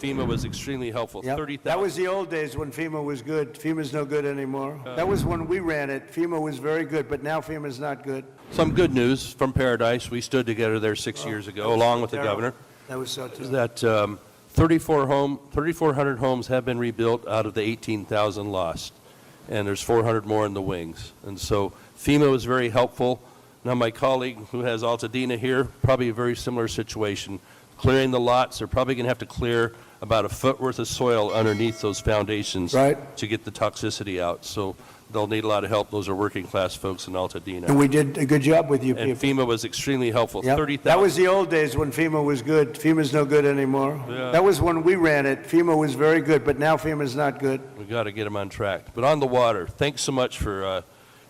FEMA was extremely helpful. Yep. 30,000. That was the old days when FEMA was good. FEMA's no good anymore. That was when we ran it. FEMA was very good, but now FEMA's not good. Some good news from Paradise. We stood together there 6 years ago, along with the governor. That was so terrible. That 3,400 homes have been rebuilt out of the 18,000 lost, and there's 400 more in the wings. And so FEMA was very helpful. Now my colleague who has Altadena here, probably a very similar situation. Clearing the lots, they're probably going to have to clear about a foot worth of soil underneath those foundations to get the toxicity out. So they'll need a lot of help. Those are working class folks in Altadena. And we did a good job with you And people. FEMA was extremely helpful. Yep. 30,000. That was the old days when FEMA was good. FEMA's no good anymore. Yeah. That was when we ran it. FEMA was very good, but now FEMA's not good. We got to get them on track. But on the water, thanks so much for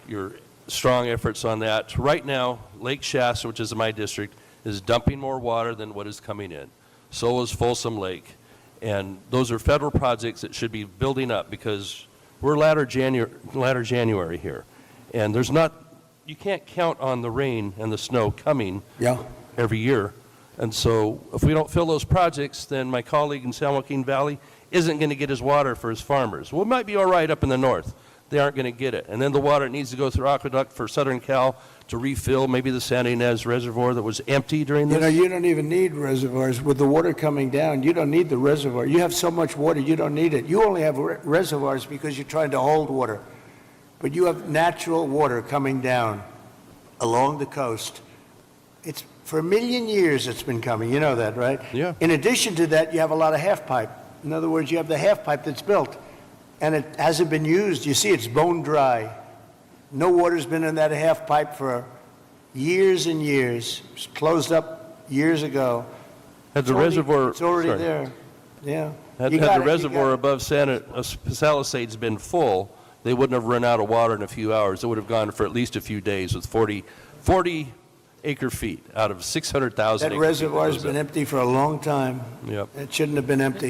your strong efforts on that. Right now, Lake Shasta, which is in my district, is dumping more water than what is coming in. So is Folsom Lake. And those are federal projects that should be building up because we're latter January here. And there's not, you can't count on the rain and the snow coming every year. And so if we don't fill those projects, then my colleague in San Joaquin Valley isn't going to get his water for his farmers. Well, it might be all right up in the north. They aren't going to get it. And then the water needs to go through aqueduct for Southern Cal to refill maybe the Santa Ynez Reservoir that was empty during this. You know, you don't even need reservoirs. With the water coming down, you don't need the reservoir. You have so much water, you don't need it. You only have reservoirs because you're trying to hold water. But you have natural water coming down along the coast. It's for 1 million years it's been coming. You know that, right? Yeah. In addition to that, you have a lot of half pipe. In other words, you have the half pipe that's built, and it hasn't been used. You see, it's bone dry. No water's been in that half pipe for years and years. It was closed up years ago. Had the reservoir, It's already there. Yeah. Had You got the it, you reservoir got it. above Palisades been full, they wouldn't have run out of water in a few hours. It would have gone for at least a few days with 40 acre feet out of 600,000 That acre feet. reservoir's been empty for a long time. Yep. It shouldn't have been empty.